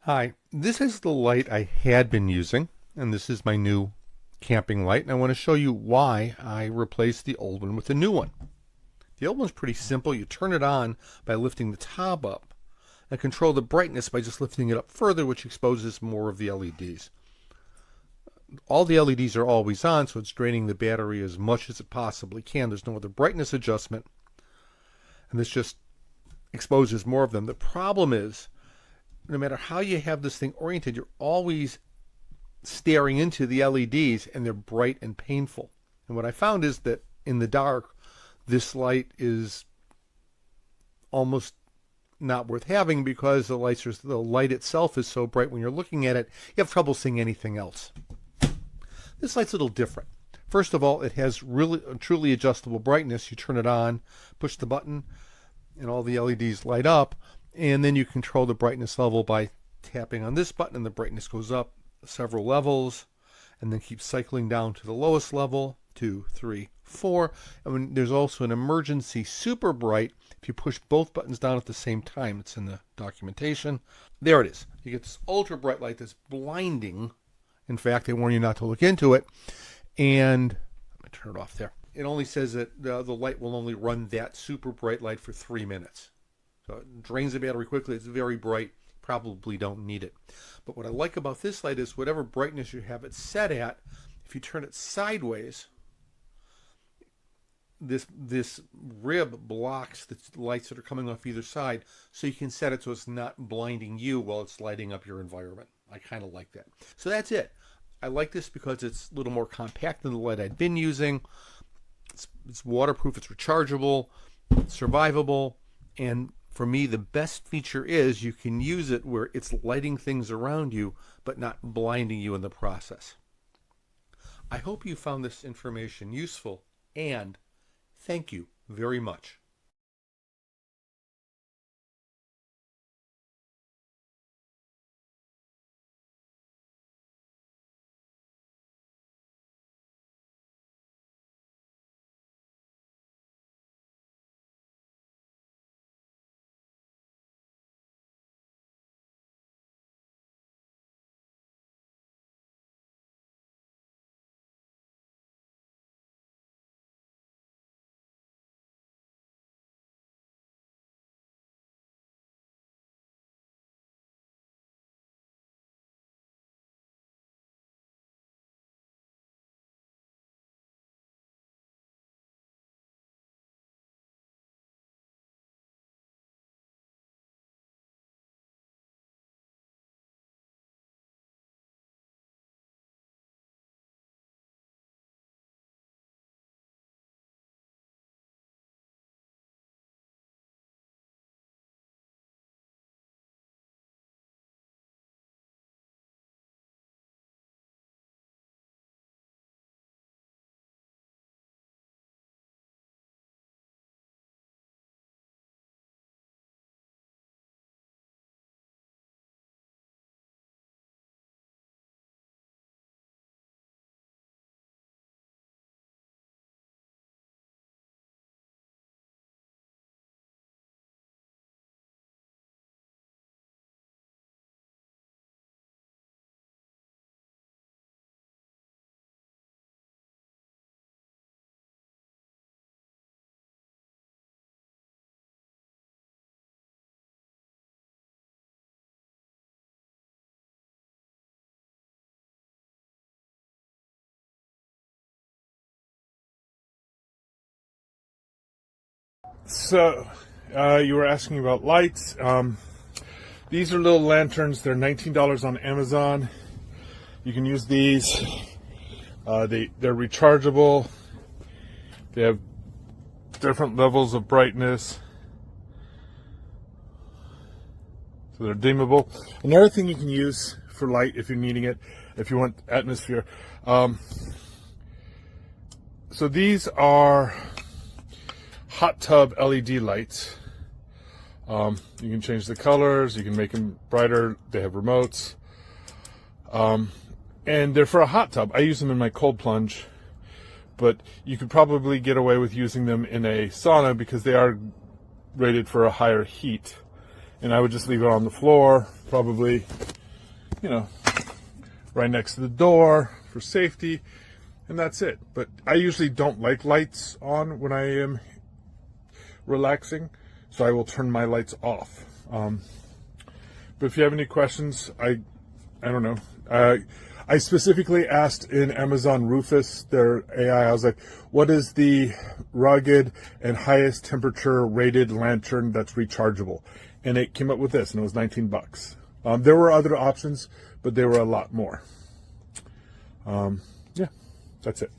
Hi, this is the light I had been using, and this is my new camping light, and I want to show you why I replaced the old one with a new one. The old one's pretty simple. You turn it on by lifting the top up and control the brightness by just lifting it up further, which exposes more of the LEDs. All the LEDs are always on, so it's draining the battery as much as it possibly can. There's no other brightness adjustment, and this just exposes more of them. The problem is, no matter how you have this thing oriented, you're always staring into the LEDs, and they're bright and painful. And what I found is that in the dark, this light is almost not worth having because the light itself is so bright when you're looking at it, you have trouble seeing anything else. This light's a little different. First of all, it has really truly adjustable brightness. You turn it on, push the button, and all the LEDs light up. And then you control the brightness level by tapping on this button, and the brightness goes up several levels and then keeps cycling down to the lowest level, 2, 3, 4. And there's also an emergency super bright if you push both buttons down at the same time. It's in the documentation. There it is. You get this ultra bright light that's blinding. In fact, they warn you not to look into it. And I'm going to turn it off there. It only says that the light will only run that super bright light for 3 minutes. So it drains the battery quickly. It's very bright. Probably don't need it. But what I like about this light is whatever brightness you have it set at, if you turn it sideways, this rib blocks the lights that are coming off either side, so you can set it so it's not blinding you while it's lighting up your environment. I kind of like that. So that's it. I like this because it's a little more compact than the light I'd been using. It's waterproof, it's rechargeable, it's survivable, and for me, the best feature is you can use it where it's lighting things around you, but not blinding you in the process. I hope you found this information useful, and thank you very much. So, you were asking about lights. These are little lanterns. They're $19 on Amazon. You can use these. They're rechargeable. They have different levels of brightness. So they're dimmable. Another thing you can use for light if you're needing it, if you want atmosphere. So these are hot tub LED lights. You can change the colors, you can make them brighter, they have remotes. And they're for a hot tub. I use them in my cold plunge, but you could probably get away with using them in a sauna because they are rated for a higher heat. And I would just leave it on the floor, probably you know, right next to the door for safety, and that's it. But I usually don't like lights on when I am relaxing, so I will turn my lights off. But if you have any questions, I don't know. I specifically asked in Amazon Rufus, their AI, I was like, what is the rugged and highest temperature rated lantern that's rechargeable? And it came up with this, and it was $19. There were other options, but they were a lot more. Yeah, that's it.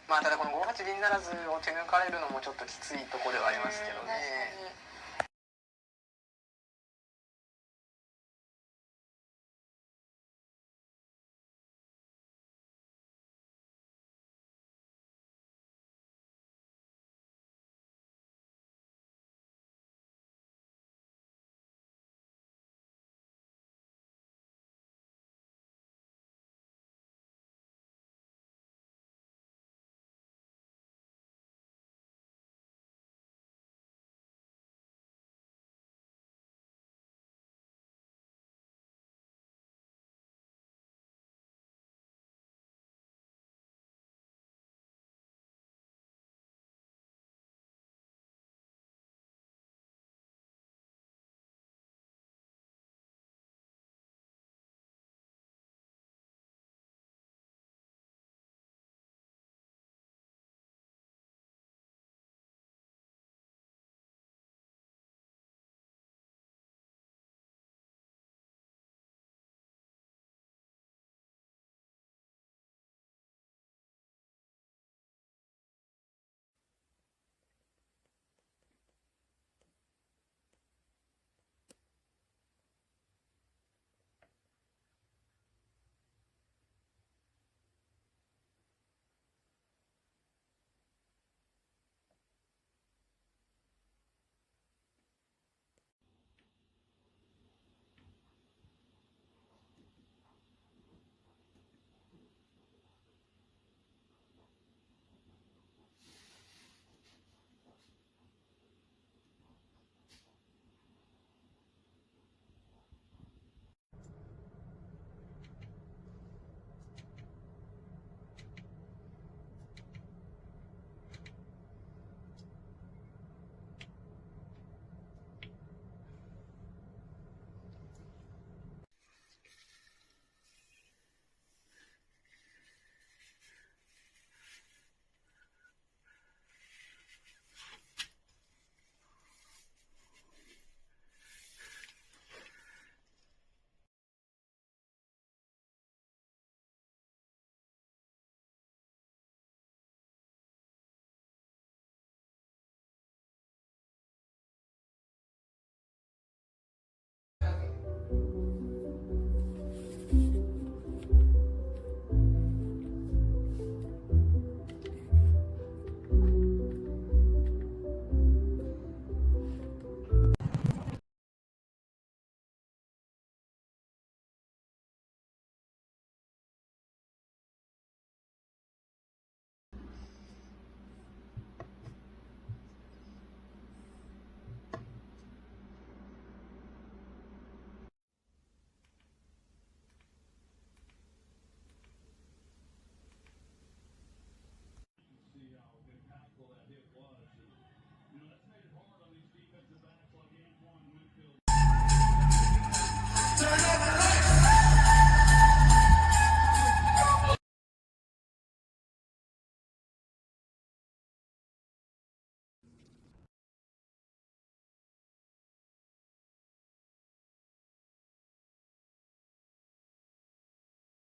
まあただこの58輪ならずを手抜かれるのもちょっときついところではありますけどね。